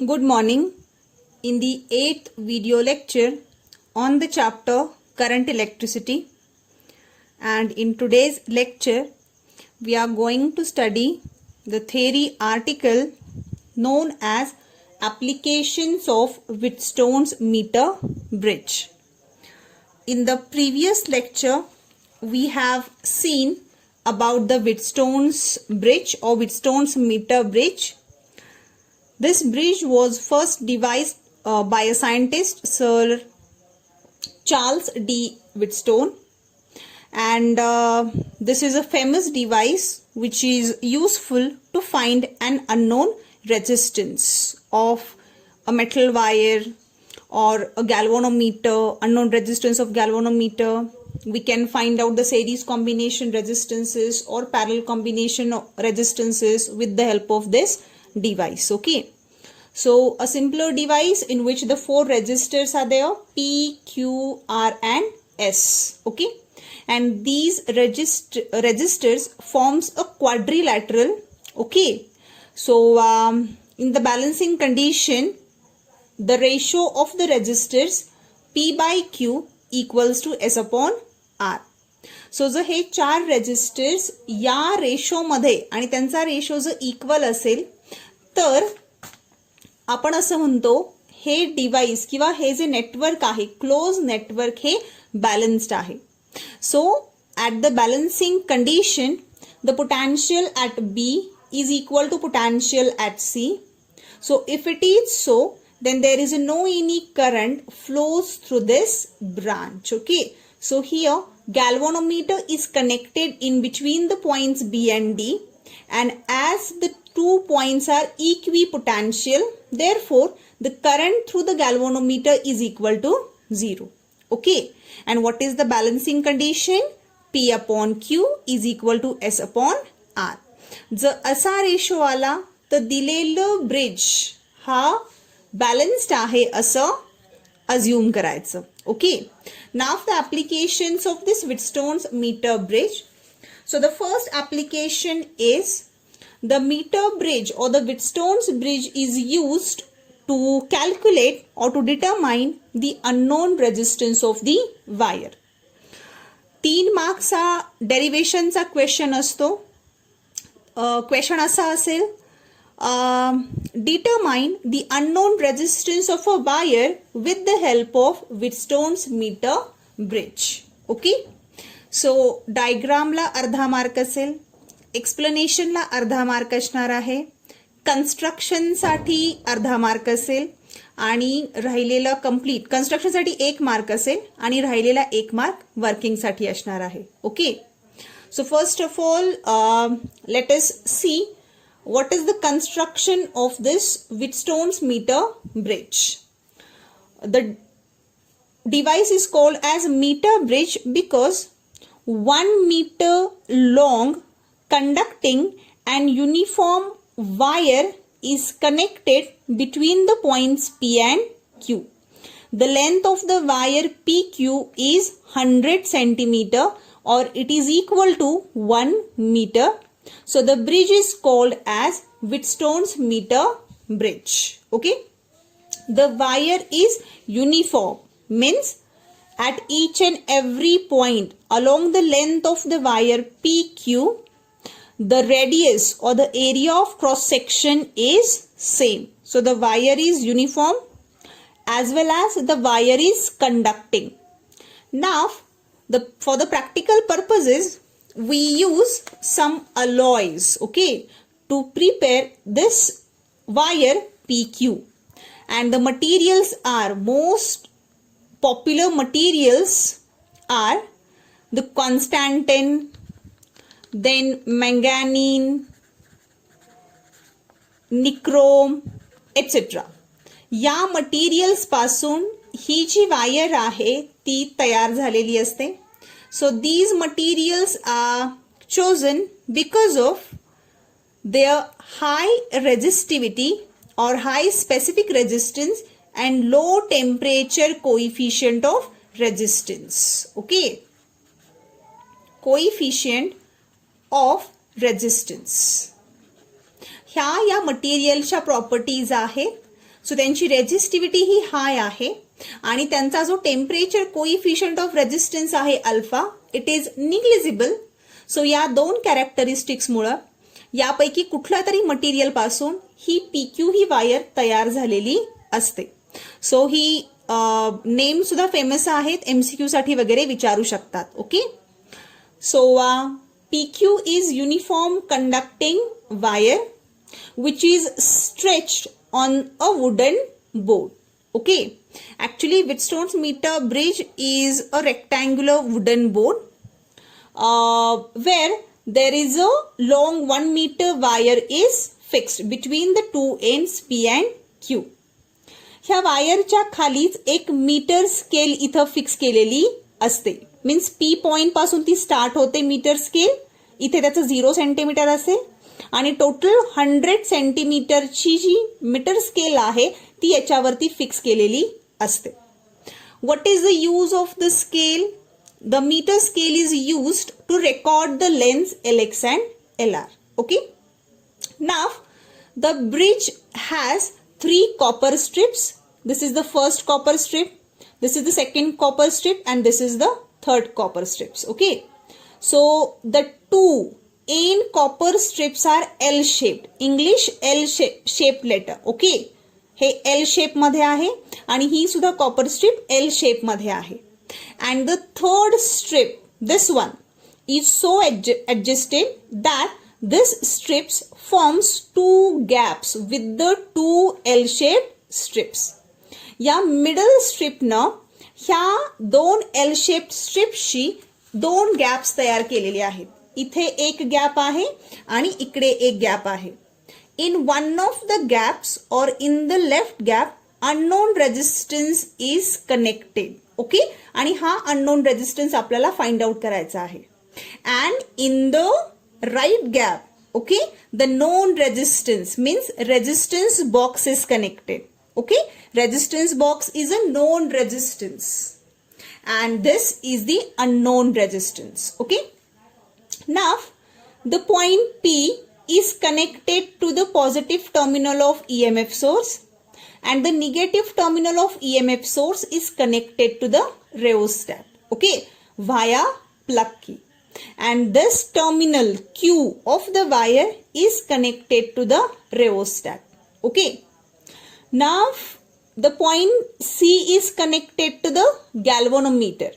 Good morning. In the 8th video lecture on the chapter Current Electricity, and in today's lecture we are going to study the theory article known as Applications of Wheatstone's Meter Bridge. In the previous lecture we have seen about the Wheatstone's bridge or Wheatstone's meter bridge. This bridge was first devised by a scientist, Sir Charles D. Wheatstone, and this is a famous device which is useful to find an unknown resistance of a metal wire or a galvanometer, unknown resistance of galvanometer. We can find out the series combination resistances or parallel combination of resistances with the help of this device. Okay, so a simpler device in which the four resistors are there, P, Q, R and S. Okay, and these resistors forms a quadrilateral. Okay, so in the balancing condition, the ratio of the resistors P by Q equals to S upon R. सो जर हे चार resistors या ratio मध्ये आणि त्यांचा ratio जर equal असेल तर आपण असं म्हणतो हे डिव्हाइस किंवा हे जे नेटवर्क आहे क्लोज नेटवर्क हे बॅलन्स्ड आहे. So at the balancing condition the potential at B is equal to potential at C. So if it is so then there is no any current flows through this branch. Okay, so here galvanometer is connected in between the points B and D, and as the two points are equipotential, therefore the current through the galvanometer is equal to 0. Okay, and what is the balancing condition? P upon Q is equal to S upon R. जर असा ratio आला तर दिलेलं bridge हा balanced आहे असं assume करायचं. Okay, now the applications of this Wheatstone's meter bridge. So the first application is the meter bridge or the Wheatstone's bridge is used to calculate or to determine the unknown resistance of the wire. 3 मार्क्सचा डेरिव्हेशनचा question असतो. Question असा असेल, determine the unknown resistance of a wire with the help of Wheatstone's meter bridge. Okay, so diagram ला अर्धा mark असेल, explanation ला अर्धा mark असणार आहे, construction साठी अर्धा मार्क असेल आणि राहिलेला कंप्लीट कन्स्ट्रक्शन साठी 1 मार्क असेल आणि राहिलेला 1 मार्क वर्किंग साठी असणार आहे. Okay, so first of all let us see what is the construction of this Wheatstone's meter bridge. The device is called as meter bridge because 1 meter long conducting and uniform wire is connected between the points P and Q. The length of the wire PQ is 100 centimeter or it is equal to 1 meter. So the bridge is called as Wheatstone's meter bridge. Okay, the wire is uniform, means at each and every point along the length of the wire PQ, the radius or the area of cross section is same. So the wire is uniform as well as the wire is conducting. Now for the practical purposes we use some alloys, okay, to prepare this wire PQ, and the materials are most popular materials are the constantan, then manganene, nichrome, etc. या materials पासून ही जी wire आहे ती तयार झालेली असते. So these materials are chosen because of their high resistivity or high specific resistance and low temperature coefficient of resistance. Okay, coefficient of resistance. ह्या मटेरियलच्या properties आहेत. सो त्यांची रेझिस्टिव्हिटी ही हाय आहे आणि त्यांचा जो टेम्परेचर कोइफिशियंट ऑफ रेझिस्टन्स आहे अल्फा इट इज निग्लिजिबल. सो या दोन कॅरेक्टरिस्टिक्समुळे यापैकी कुठल्या तरी मटेरियल पासून ही PQ ही वायर तयार झालेली असते. सो ही नेम सुद्धा फेमस आहेत, MCQ साठी वगैरे विचारू शकतात. Okay, so PQ is uniform conducting wire which is stretched on a wooden board. Okay, actually Wheatstone's meter bridge is a rectangular wooden board where there is a long 1 meter wire is fixed between the two ends P and Q. ह्या वायरच्या खालीच एक metre scale इथं fix केलेली असते. Means P point पासून ती start होते metre scale, इथे त्याचं 0 सेंटीमीटर असेल आणि टोटल 100 सेंटीमीटरची जी मीटर स्केल आहे ती याच्यावरती फिक्स केलेली असते. What is the use of the scale? The metre scale is used to record the lengths LX and LR. Okay, now the bridge has 3 copper strips. This is the first copper strip, this is the second copper strip and this is the third copper strips. Okay, so the two end copper strips are L shaped. English L shape letter. Okay, hey L shape मध्ये आहे आणि ही सुद्धा copper strip L shape मध्ये आहे. And the third strip, this one, is so adjusted that this strips forms 2 gaps with the 2 L shaped strips. या middle स्ट्रिपनं ह्या 2 L shaped स्ट्रिप्सशी 2 gaps तयार केलेले आहेत. इथे एक गॅप आहे आणि इकडे एक गॅप आहे. In one of the gaps और in the left gap unknown resistance is connected. Okay, आणि हा अननोन रेजिस्टन्स आपल्याला फाइंड आउट करायचा आहे. And in the right gap, okay, the known resistance means resistance box is connected. Okay, resistance box is a known resistance and this is the unknown resistance. Okay, now the point P is connected to the positive terminal of EMF source and the negative terminal of EMF source is connected to the rheostat. Okay, via plug key. And this terminal Q of the wire is connected to the rheostat. Okay, now the point C is connected to the galvanometer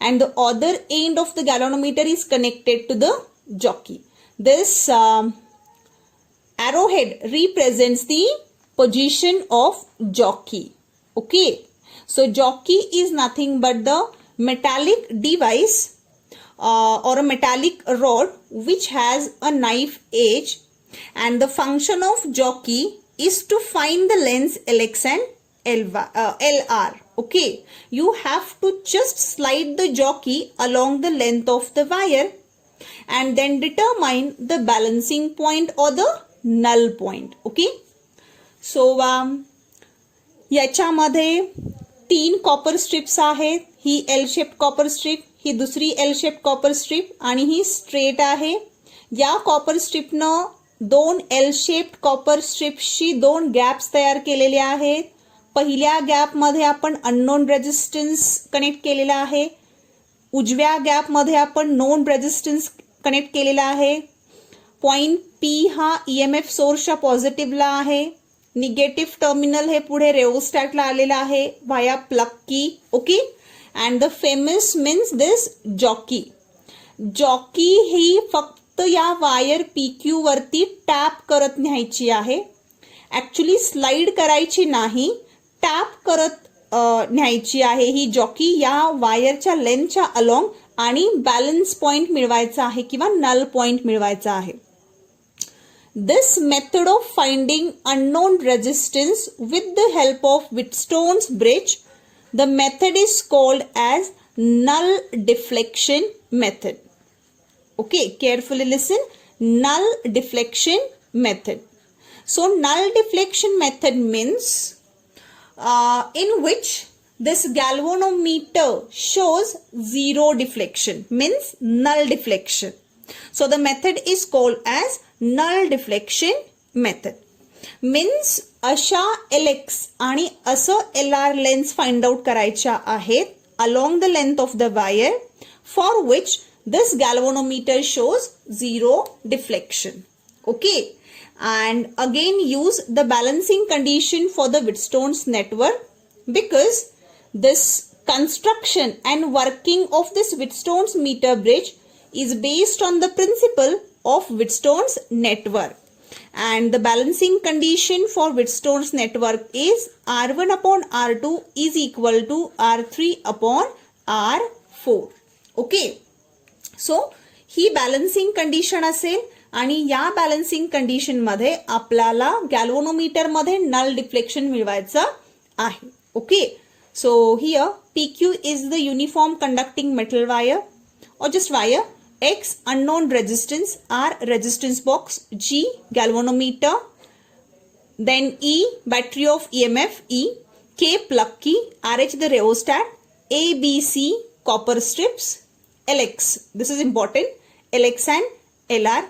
and the other end of the galvanometer is connected to the jockey. This arrowhead represents the position of jockey. Okay, so jockey is nothing but the metallic device or a metallic rod which has a knife edge and the function of jockey is to find the lengths LX and LR. Okay, you have to just slide the jockey along the length of the wire and then determine the balancing point or the null point. Okay, so याच्यामध्ये 3 copper strips आहेत. ही L shaped copper strip, ही दुसरी L shaped copper strip आणि ही straight आहे. या copper स्ट्रिपनं 2 L shaped copper स्ट्रिप्सशी 2 gaps तयार केलेले आहेत. पहिल्या गॅपमध्ये आपण अननोन रेजिस्टन्स कनेक्ट केलेला आहे. उजव्या गॅपमध्ये आपण नोन रेजिस्टन्स कनेक्ट केलेला आहे. पॉइंट P हा EMF सोर्सच्या पॉझिटिव्हला आहे. निगेटिव्ह टर्मिनल हे पुढे रेओस्टॅटला आलेला आहे via plug key. Okay, and the famous means this jockey. Jockey ही फक्त या वायर PQ वरती टॅप करत न्यायची आहे. ऍक्च्युली स्लाइड करायची नाही, टॅप करत न्यायची आहे ही जॉकी या वायरच्या लेंथच्या अलॉंग आणि बॅलन्स पॉइंट मिळवायचा आहे किंवा नल पॉइंट मिळवायचा आहे. This method of finding unknown resistance with the help of Wheatstone's bridge, the method is called as null deflection method. Okay, carefully listen. Null deflection method. So null deflection method means in which this galvanometer shows zero deflection, means null deflection. So the method is called as null deflection method. Means अशा LX आणि असं LR lens find out करायच्या आहेत along the length of the wire for which this galvanometer shows zero deflection. Okay, and again use the balancing condition for the Wheatstone's network because this construction and working of this Wheatstone's meter bridge is based on the principle of Wheatstone's network, and the balancing condition for Wheatstone's network is R1 upon R2 is equal to R3 upon R4. Okay, so he balancing condition असेल आणि या balancing condition मध्ये आपल्याला galvanometer मध्ये null deflection मिळवायचं आहे. Okay, so here PQ is the uniform conducting metal wire or just wire. X unknown resistance, R resistance box, G galvanometer, then E battery of EMF E, K plug key, RH the rheostat, A B C copper strips, LX, this is important, LX and LR.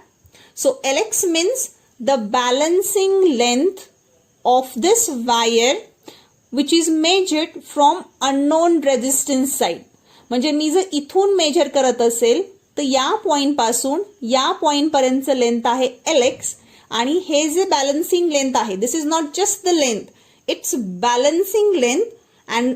So LX means the balancing length of this wire which is measured from unknown resistance side. म्हणजे मी जर इथून major करत असेल तर या point पासून या point पर्यंत लेंथ आहे LX आणि हे जे बॅलन्सिंग लेंथ आहे this is not just the length, it's balancing length and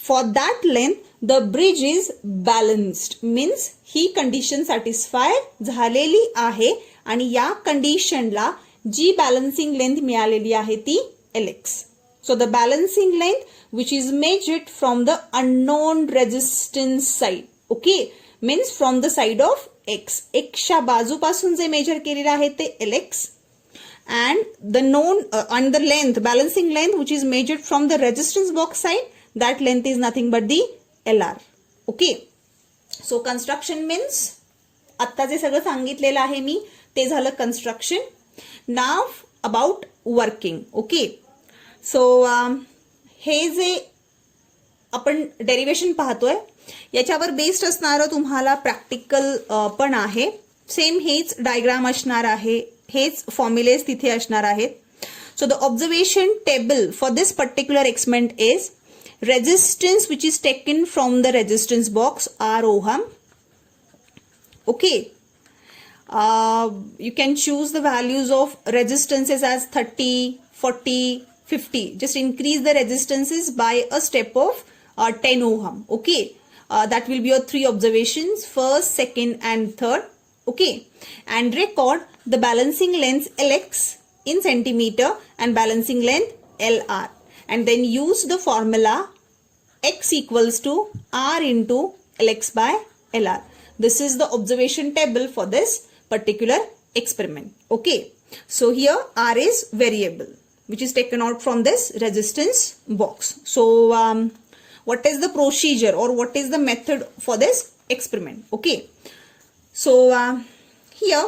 for that length the bridge is balanced. Means he condition satisfy झालेली आहे आणि या कंडिशनला जी बॅलन्सिंग लेंथ मिळालेली आहे ती LX. So the balancing length which is measured from the unknown resistance side. Okay, means from the side of X. X च्या बाजूपासून जे major केलेले आहे ते LX and the known and the length, balancing length which is measured from the resistance box side, that length is nothing but the LR. Okay, so construction means आता जे सगळं सांगितलेलं आहे मी ते झालं construction. Now about working. Okay, सो हे जे आपण derivation पाहतोय याच्यावर based असणारं तुम्हाला प्रॅक्टिकल पण आहे. सेम हेच डायग्राम असणार आहे, हेच फॉर्म्युलेज तिथे असणार आहेत. So the observation table for this particular experiment is resistance which is taken from the resistance box R ohm. Okay, you can choose the values of resistances as 30, 40, 50. Just increase the resistances by a step of 10 ohm. Okay, that will be your 3 observations, first, second and third. Okay, and record the balancing length LX in centimeter and balancing length LR, and then use the formula X equals to R into LX by LR. This is the observation table for this particular experiment. Okay, so here R is variable which is taken out from this resistance box. So what is the procedure or what is the method for this experiment? Okay, so here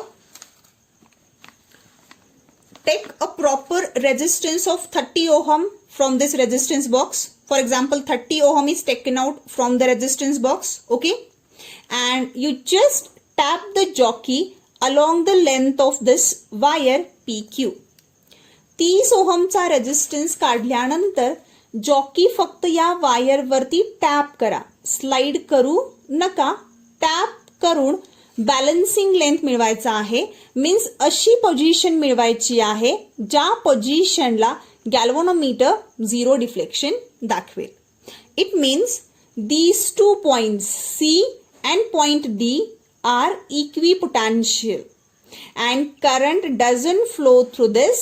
take a proper resistance of 30 ohm from this resistance box. For example, 30 ohm is taken out from the resistance box. Okay, and you just tap the jockey along the length of this wire PQ. 30 ओहमचा resistance काढल्यानंतर jockey फक्त या wire वरती tap करा, slide करू नका. Tap करून balancing length मिळवायचा आहे. मीन्स अशी पोझिशन मिळवायची आहे ज्या पोझिशनला गॅल्व्हनोमीटर झिरो डिफ्लेक्शन दाखवेल. It means these 2 points C and point D are equipotential and current doesn't flow through this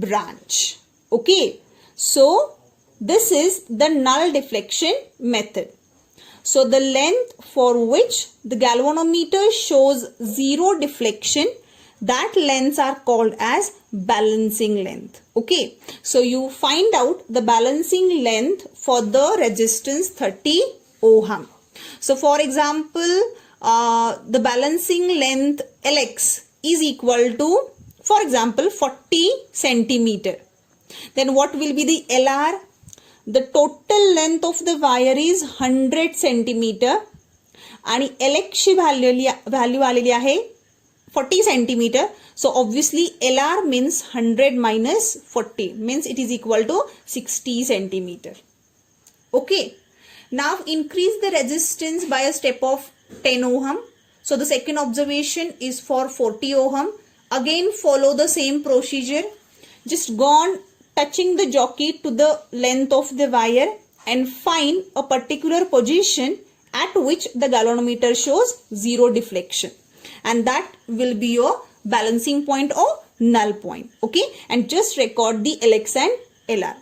branch. Okay, so this is the null deflection method. So the length for which the galvanometer shows zero deflection, that lengths are called as balancing length. Okay, so you find out the balancing length for the resistance 30 ohm. So for example, the balancing length LX is equal to, for example, 40 centimeter. Then what will be the LR? The total length of the wire is 100 centimeter आणि LX ची value आलेली आहे 40 centimeter. So obviously LR means 100 minus 40 means it is equal to 60 centimeter. Okay. Now increase the resistance by a step of 10 ohm. So the second observation is for 40 ohm. Again follow the same procedure. Just go on touching the jockey to the length of the wire and find a particular position at which the galvanometer shows zero deflection. And that will be your balancing point or null point. Okay. And just record the LX and LR.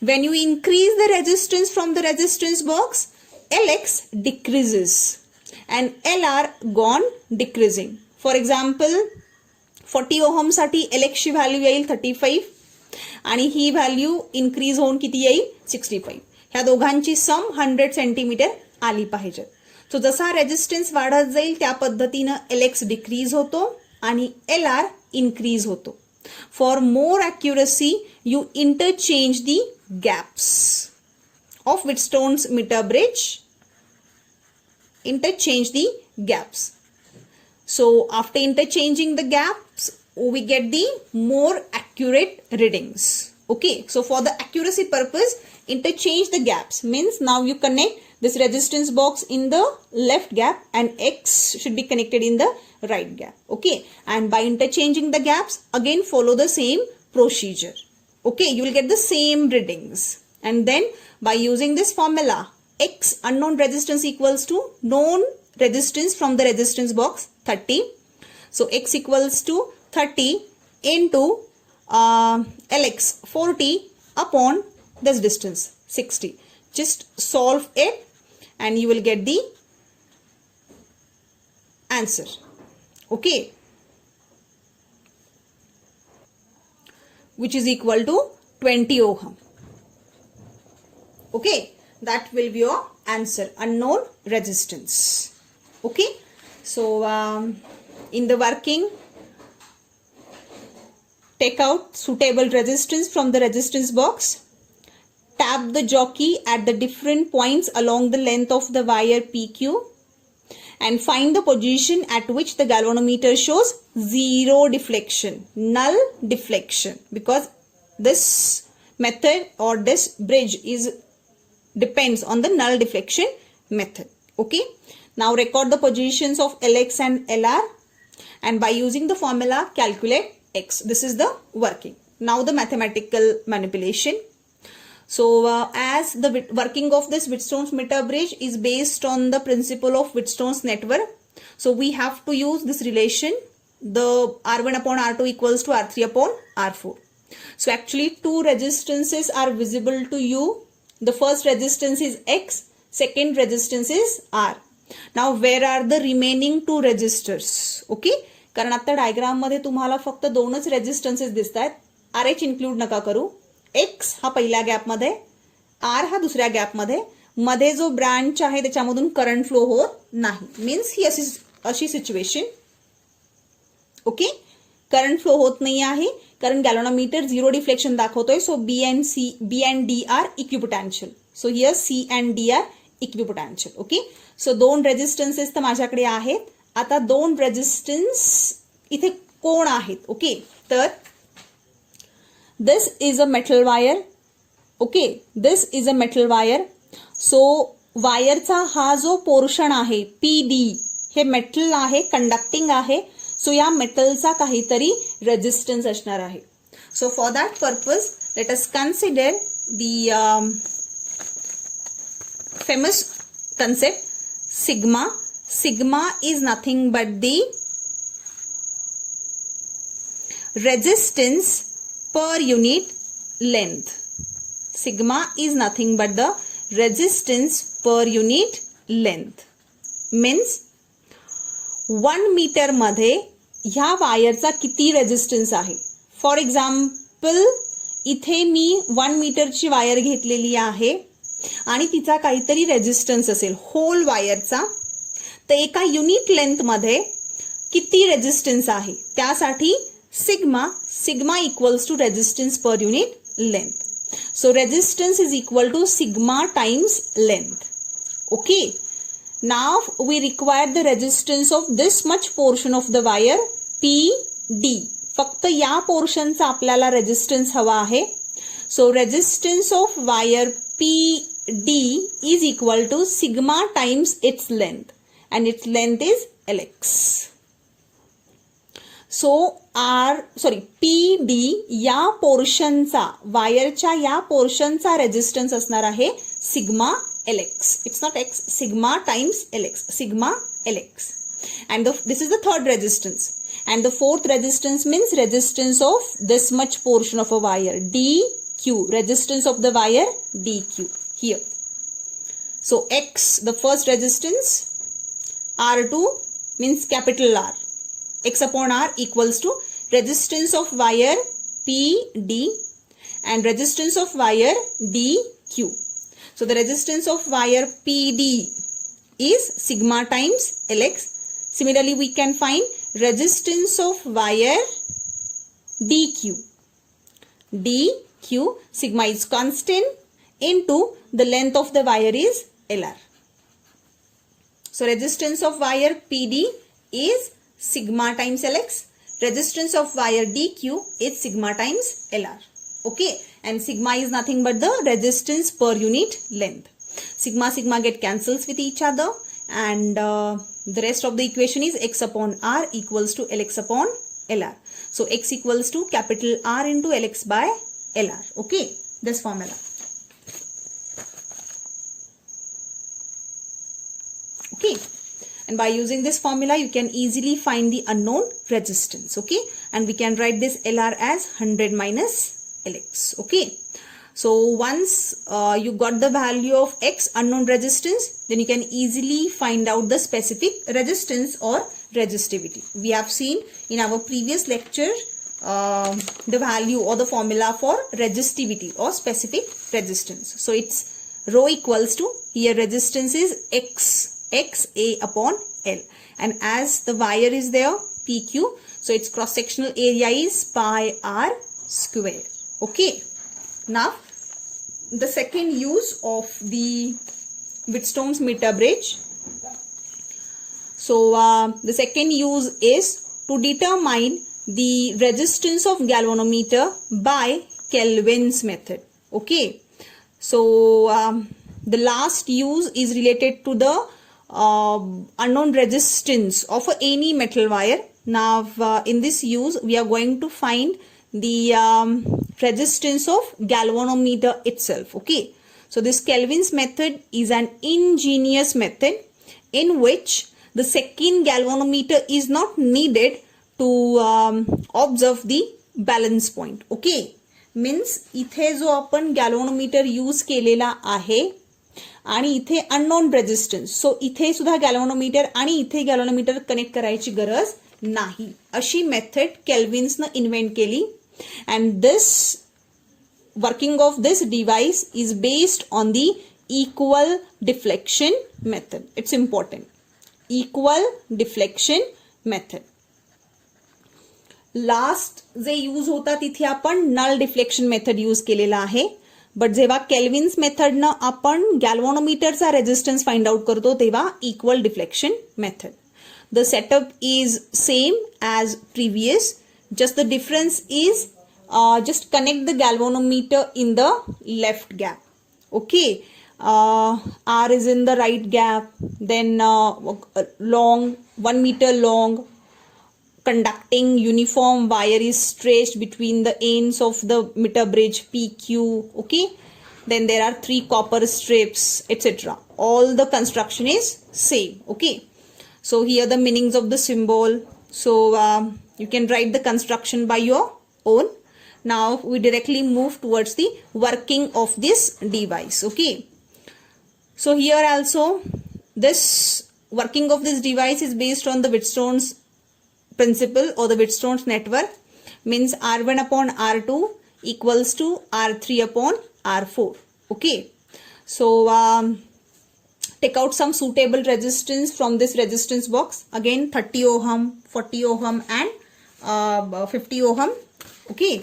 When you increase the resistance from the resistance box, LX decreases and LR gone decreasing. For example, 40 ohm साठी LX ची value येईल 35 आणि ही value increase होऊन किती येईल 65. ह्या दोघांची सम 100 centimetre आली पाहिजे. सो जसा रेजिस्टन्स वाढत जाईल त्या पद्धतीनं LX डिक्रीज होतो आणि LR इन्क्रीज होतो. For more accuracy, you interchange the gaps of Wheatstone's meter bridge. Interchange the gaps. So after interchanging the gaps, we get the more accurate readings. Okay. So for the accuracy purpose, interchange the gaps. Means now you connect this resistance box in the left gap and X should be connected in the right gap. Okay. And by interchanging the gaps, again follow the same procedure. Okay. You will get the same readings. And then by using this formula, X unknown resistance equals to known resistance from the resistance box 30. So X equals to 30 into LX 40 upon this distance 60. Just solve it and you will get the answer. Okay. Which is equal to 20 ohm. Okay. That will be your answer. Unknown resistance. Okay. So in the working, take out suitable resistance from the resistance box. Tap the jockey at the different points along the length of the wire PQ and find the position at which the galvanometer shows zero deflection, null deflection, because this method or this bridge depends on the null deflection method. Okay. Now record the positions of LX and LR and by using the formula calculate X. This is the working. Now the mathematical manipulation. So as the working of this Wheatstone's meter bridge is based on the principle of Wheatstone's network. So we have to use this relation, the R1 upon R2 equals to R3 upon R4. So actually two resistances are visible to you. The first resistance is X, second resistance is R. Now where are the remaining two resistors? Okay. कारण आता diagram मध्ये तुम्हाला फक्त दोनच रेजिस्टन्सेस दिसतात. RH include नका करू. X हा पहिल्या गॅप मध्ये, R हा दुसऱ्या गॅप मध्ये, मध्ये जो ब्रांच आहे त्याच्यामधून करंट फ्लो होत नाही. मीन्स ही अशी सिच्युएशन. ओके. करंट फ्लो होत नाही आहे कारण गॅल्व्हनोमीटर झिरो डिफ्लेक्शन दाखवतोय. So B and D are equipotential. So here C and D are equipotential. Okay. So दोन रेजिस्टन्सेस तर माझ्याकडे आहेत. आता दोन रेजिस्टन्स इथे कोण आहेत? ओके. तर this is a metal wire. Okay. This is a metal wire. So वायरचा हा जो पोर्शन आहे PD हे मेटल आहे, कंडक्टिंग आहे. सो या मेटलचा काहीतरी रेजिस्टन्स असणार आहे. So for that purpose let us consider the famous concept sigma. Sigma is nothing but the resistance per unit length. Sigma is nothing but the resistance per unit length. Means 1 metre मध्ये ह्या वायरचा किती resistance आहे. For example इथे मी 1 मीटरची wire घेतलेली आहे आणि तिचा काहीतरी रेजिस्टन्स असेल होल वायरचा. तर एका युनिट लेंथ मध्ये किती रेजिस्टन्स आहे त्यासाठी sigma equals to resistance per unit length. So resistance is equal to sigma times length. Okay. Now we require the resistance of this much portion of the wire. PD. फक्त या पोर्शनचा आपल्याला resistance हवा आहे. So resistance of wire PD is equal to sigma times its length and its length is Lx. So PD या पोर्शनचा, वायरच्या या पोर्शनचा resistance असणार आहे sigma Lx. It's not x, sigma times Lx, sigma Lx. And this is the third resistance. And the fourth resistance means resistance of this much portion of a wire, dq, resistance of the wire dq here. So x, the first resistance, R2 means capital R. X upon R equals to resistance of wire PD and resistance of wire dq. So the resistance of wire PD is sigma times Lx. Similarly, we can find resistance of wire dq. dq, sigma is constant into the length of the wire is Lr. So resistance of wire PD is sigma times Lx. Resistance of wire dq is sigma times Lr. Okay, and sigma is nothing but the resistance per unit length. Sigma get cancels with each other, and the rest of the equation is x upon r equals to Lx upon Lr. So x equals to capital R into Lx by Lr. Okay, this formula. Okay, and by using this formula you can easily find the unknown resistance. Okay, and we can write this Lr as 100 minus Lx. Okay, so once you got the value of x, unknown resistance, then you can easily find out the specific resistance or resistivity. We have seen in our previous lecture the value or the formula for resistivity or specific resistance. So it's rho equals to, here resistance is x A upon L, and as the wire is there PQ, so its cross sectional area is pi r square. Okay, now the second use of the Wheatstone's meter bridge. So the second use is to determine the resistance of galvanometer by Kelvin's method. Okay, so the last use is related to the unknown resistance of any metal wire. Now in this use we are going to find the resistance of galvanometer itself. Okay, so this Kelvin's method is an ingenious method in which the second galvanometer is not needed to observe the balance point. Okay, means इथे जो आपण galvanometer use केलेला आहे आणि इथे unknown resistance, सो इथे सुद्धा galvanometer आणि इथे गॅल्व्हनोमीटर कनेक्ट करायची गरज नाही, अशी मेथड केल्विन्सनं इन्व्हेंट केली. And this working of this device is based on the equal deflection method. It's important. Equal deflection method. Last जे यूज होता तिथे आपण नल डिफ्लेक्शन मेथड यूज केलेला आहे, बट जेव्हा केल्विन्स मेथडनं आपण गॅल्व्हनोमीटरचा रेजिस्टन्स फाइंड आउट करतो तेव्हा equal deflection method. The setup is same as previous. Just the difference is just connect the galvanometer in the left gap. Okay, R is in the right gap, then long 1 meter long conducting uniform wire is stretched between the ends of the meter bridge PQ. Okay, then there are 3 copper strips, etc. All the construction is same. Okay, so here the meanings of the symbol. So you can write the construction by your own. Now we directly move towards the working of this device. Okay, so here also this working of this device is based on the Wheatstone's principle or the Wheatstone's network, means R1 upon R2 equals to R3 upon R4. Okay, so take out some suitable resistance from this resistance box. Again 30 ohm, 40 ohm and 50 ohm. Okay,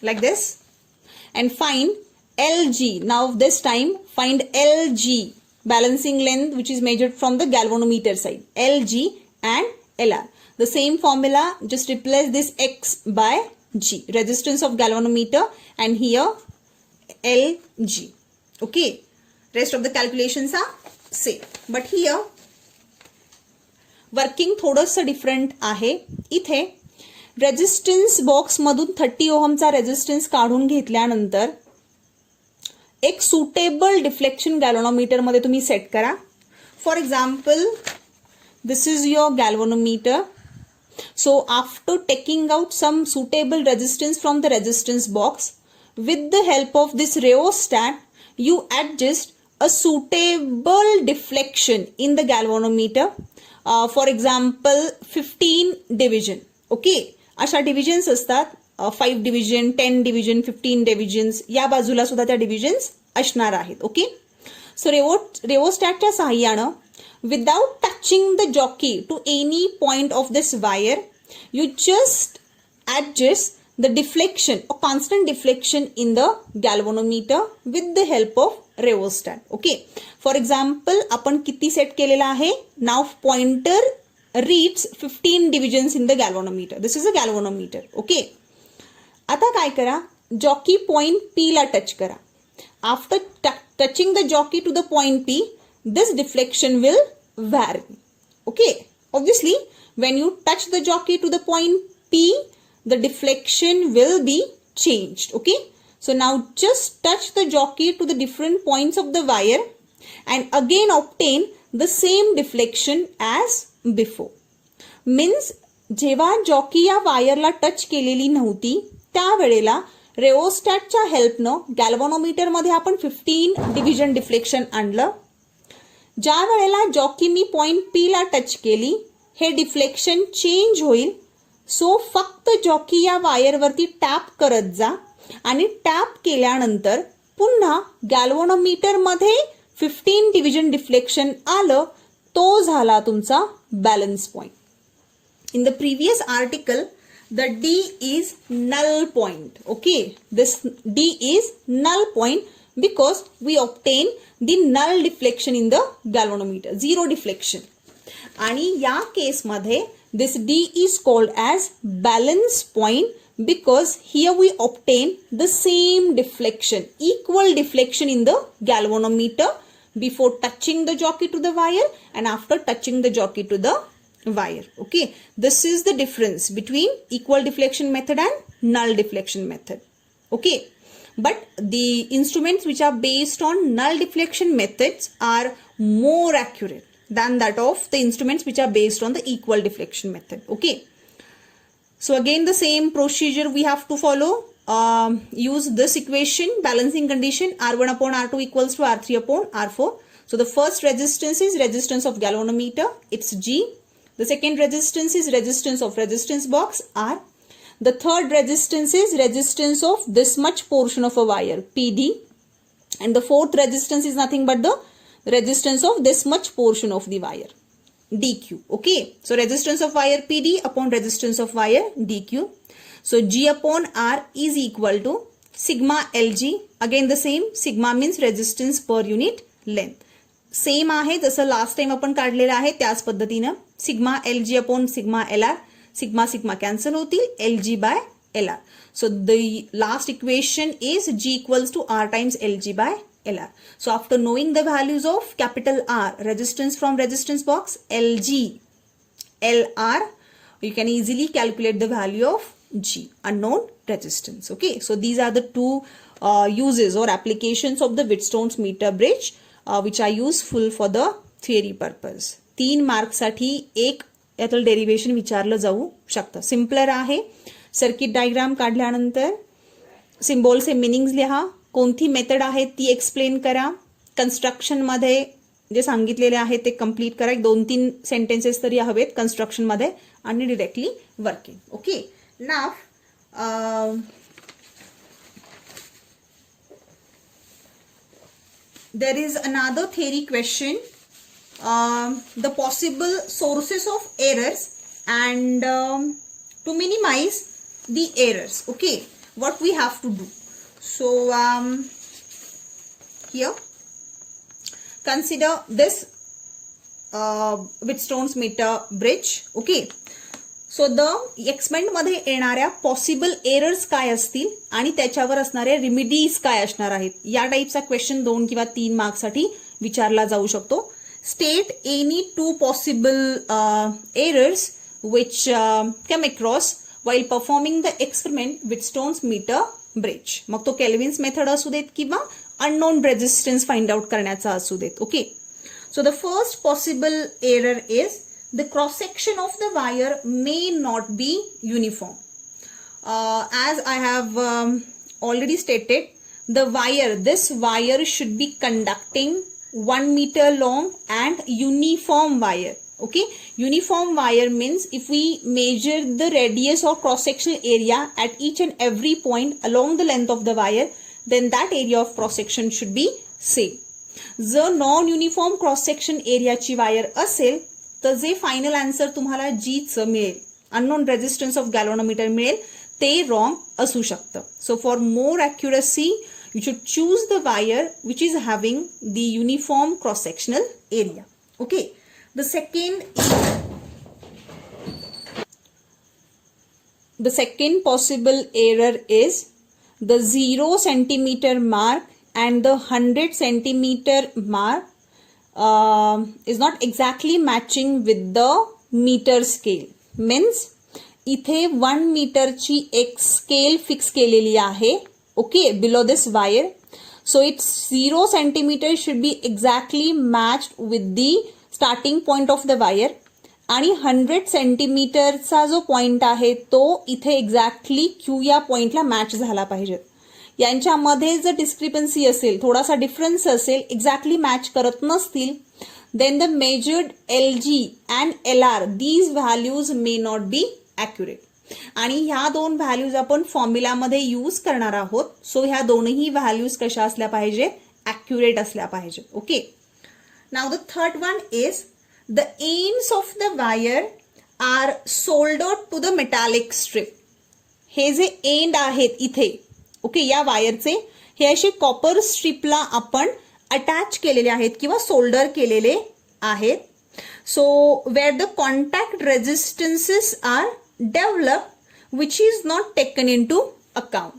like this, and find LG. Now this time find LG, balancing length, which is measured from the galvanometer side, LG and LR. The same formula, just replace this X by G, resistance of galvanometer, and here LG. Okay, rest of the calculations are same, but here working थोडंसं different आहे. इथे resistance box मधून 30 ओहमचा resistance काढून घेतल्यानंतर एक suitable deflection galvanometer मध्ये तुम्ही set करा. For example, this is your galvanometer. So after taking out some suitable resistance from the resistance box, with the help of this rheostat, you adjust a suitable deflection in the galvanometer. For example, 15 division. Okay, अशा divisions असतात. 5 division, 10 division, 15 divisions, या बाजूला सुद्धा त्या divisions असणार आहेत. Okay, so रेओस्टॅटच्या सहाय्यानं without touching the jockey to any point of this wire, you just adjust the deflection or constant deflection in the galvanometer with the help of rheostat. Okay, for example, आपण किती set केलेला आहे. Now pointer reads 15 divisions in the galvanometer. This is a galvanometer. Okay, आता काय करा, jockey point P ला touch करा. After touching the jockey to the point P, this deflection will vary. Okay, obviously when you touch the jockey to the point P, the deflection will be changed. Okay, so now just touch the jockey to the different points of the wire and again obtain the same deflection as before. Means जेव्हा jockey या वायरला touch केलेली नव्हती त्यावेळेला रेओस्टॅटच्या हेल्पनं galvanometer मध्ये आपण 15 division deflection आणलं. ज्या वेळेला जॉकीनी पॉइंट P ला टच केली, हे डिफ्लेक्शन चेंज होईल. सो फक्त जॉकी या वायरवरती टॅप करत जा आणि टॅप केल्यानंतर पुन्हा गॅल्व्हनोमीटर मध्ये 15 डिव्हिजन डिफ्लेक्शन आलं, तो झाला तुमचा balance point. In the previous article the D is null point. Okay, this D is null point because we obtain the null deflection in the galvanometer, zero deflection. आणि या केसमध्ये this D is called as balance point because here we obtain the same deflection, equal deflection in the galvanometer before touching the jockey to the wire and after touching the jockey to the wire. Okay, this is the difference between equal deflection method and null deflection method. Okay, but the instruments which are based on null deflection methods are more accurate than that of the instruments which are based on the equal deflection method. Okay, so again the same procedure we have to follow. Use this equation, balancing condition, R1 upon R2 equals to R3 upon R4. So the first resistance is resistance of galvanometer, it's G. The second resistance is resistance of resistance box, R. The third resistance is resistance of this much portion of a wire, PD. And the fourth resistance is nothing but the resistance of this much portion of the wire, dq. Okay, so resistance of wire PD upon resistance of wire dq. So G upon R is equal to sigma Lg. Again the same, sigma means resistance per unit length. Same आहे जसं last time आपण काढलेलं आहे त्याच पद्धतीनं. Sigma Lg upon sigma Lr, sigma sigma cancel होतील, Lg by Lr. So the last equation is G equals to R times Lg by LR. So after knowing the values of capital R, resistance from resistance box, Lg, Lr, you can easily calculate the value of G, unknown resistance. Okay, so these are the two uses or applications of the Wheatstone's meter bridge which are useful for the theory purpose. 3 mark साठी एक यातलं derivation विचारलं जाऊ शकतं. Simpler आहे. Circuit diagram काढल्यानंतर सिम्बॉलचे meanings लिहा, कोणती मेथड आहे ती एक्सप्लेन करा, कन्स्ट्रक्शन मध्ये जे सांगितलेले आहे ते कंप्लीट करा. 2-3 सेंटेन्सेस तरी हवेत कन्स्ट्रक्शन मध्ये आणि directly working. Okay, now there is another theory question, the possible sources of errors and to minimize the errors. Okay, what we have to do. So here consider this Wheatstone's meter bridge. Okay. So the एक्सपेरिमेंटमध्ये येणाऱ्या possible errors काय असतील आणि त्याच्यावर असणारे रिमिडीज काय असणार आहेत, या टाईपचा क्वेश्चन 2 किंवा 3 मार्क्ससाठी विचारला जाऊ शकतो. State any 2 possible errors which come across while performing the experiment Wheatstone's metre bridge. मग तो केल्विन्स मेथड असू देत किंवा अननोन रेजिस्टन्स फाइंड आउट करण्याचा असू देत. Okay. So the first possible error is the cross section of the wire may not be uniform. As I have already stated, this wire should be conducting 1 meter long and uniform wire. Okay, uniform wire means if we measure the radius or cross sectional area at each and every point along the length of the wire, then that area of cross section should be same. जर non uniform cross section एरियाची wire असेल तर जे final answer तुम्हाला जीचं मिळेल, unknown resistance of galvanometer मिळेल, ते wrong असू शकतं. So for more accuracy you should choose the wire which is having the uniform cross sectional area. Okay. The second possible error is the 0 centimeter mark and the 100 centimeter mark is not exactly matching with the meter scale. Means इथे 1 मीटरची एक scale fix केलेली आहे. Okay, below this wire. So it's 0 centimeter should be exactly matched with the starting point of the wire. आणि 100 सेंटीमीटरचा जो point आहे तो इथे exactly Q या पॉइंटला मॅच झाला पाहिजे. यांच्यामध्ये जर डिस्क्रिपन्सी असेल, थोडासा डिफरन्स असेल, एक्झॅक्टली मॅच करत नसतील, then the measured LG and LR these values may not be accurate. आणि ह्या 2 व्हॅल्यूज आपण फॉर्म्युलामध्ये यूज करणार आहोत. सो ह्या दोनही व्हॅल्यूज कशा असल्या पाहिजे, ॲक्युरेट असल्या पाहिजे. Okay. Now the third one is the ends of the wire are soldered to the metallic strip. हे जे एंड आहेत इथे, ओके, या वायरचे हे असे कॉपर स्ट्रिपला आपण अटॅच केलेले आहेत किंवा सोल्डर केलेले आहेत. So where the contact resistances are develop which is not taken into account.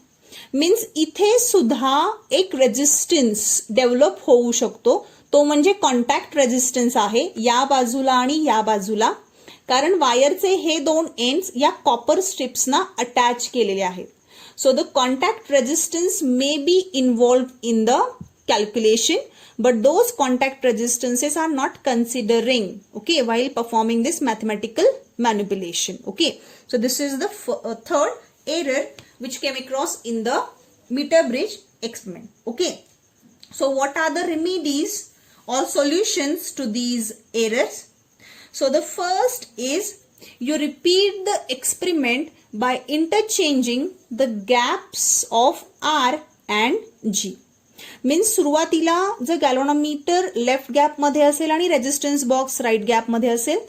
Means इथे सुद्धा एक रेजिस्टन्स डेव्हलप होऊ शकतो, तो म्हणजे कॉन्टॅक्ट रेजिस्टन्स आहे या बाजूला आणि या बाजूला, कारण वायरचे हे 2 एंड्स या कॉपर स्ट्रिप्सना अटॅच केलेले आहेत. So the contact resistance may be involved in the calculation, but those contact resistances are not considering, okay, while performing this mathematical manipulation. Okay, so this is the third error which came across in the meter bridge experiment. Okay, so what are the remedies or solutions to these errors? So the first is you repeat the experiment by interchanging the gaps of R and G. Means सुरुवातीला जर galvanometer left gap मध्ये असेल आणि resistance box right gap मध्ये असेल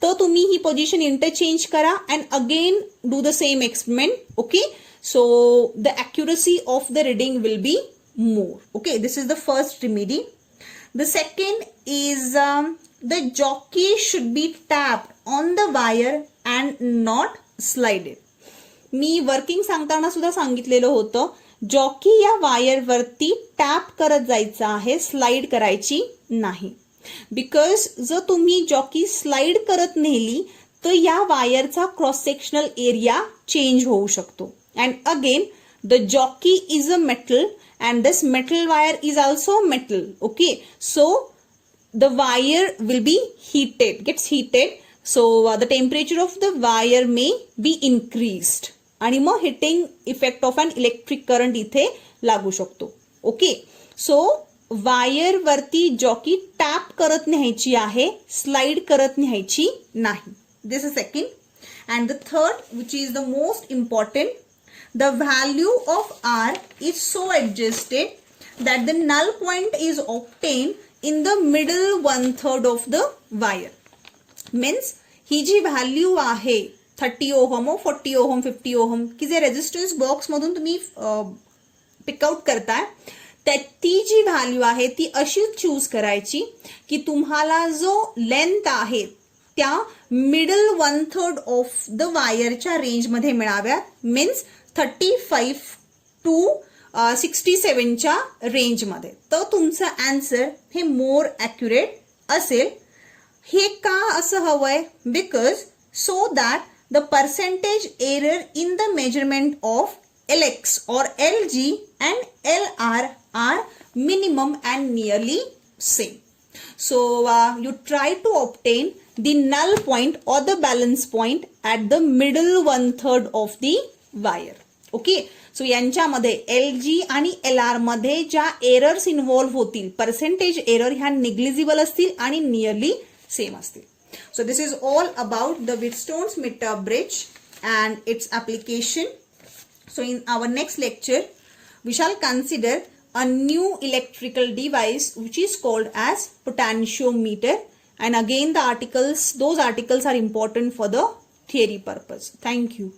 तर तुम्ही ही position interchange करा and again do the same experiment. Okay. So the accuracy of the reading will be more. Okay, this is the first remedy. The second is the jockey should be tapped on the wire and not slided. Me working सांगताना सुद्धा सांगितलेलं होतं, jockey या वायरवरती tap करत जायचं आहे, slide करायची नाही. बिकॉज जर तुम्ही जॉकी स्लाइड करत नेली तर या वायरचा क्रॉस सेक्शनल एरिया चेंज होऊ शकतो. And again the jockey is a metal and this metal wire is also metal. Okay, so the wire will be gets heated, so the temperature of the wire may be increased आणि मग heating effect of an electric current इथे लागू शकतो. Okay, so wire वरती jockey tap करत न्यायची आहे, slide करत न्यायची नाही. This is second. And the third which is the most important, the value of R is so adjusted that the null point is obtained in the middle 1/3 of the wire. Means ही जी value आहे 30 ohm 40 ohm 50 ohm की जे resistance box मधून तुम्ही पिकआउट करताय ती जी value आहे ती अशी चूज करायची की तुम्हाला जो लेंथ आहे त्या मिडल 1/3 ऑफ द वायरच्या रेंजमध्ये मिळाव्यात, मीन्स 35 टू 67च्या रेंजमध्ये. तर तुमचं आन्सर हे मोर ॲक्युरेट असेल. हे का असं हवंय? Because so that the percentage error in the measurement of LX or LG and LR are minimum and nearly same. So you try to obtain the null point or the balance point at the middle 1/3 of the wire. Okay. So यांच्यामध्ये LG आणि LR मध्ये ज्या errors involve होतील, percentage error ह्या negligible असतील आणि nearly same असतील. So this is all about the Wheatstone's Mittag bridge and its application. So in our next lecture, we shall consider a new electrical device which is called as potentiometer. And again those articles are important for the theory purpose. Thank you.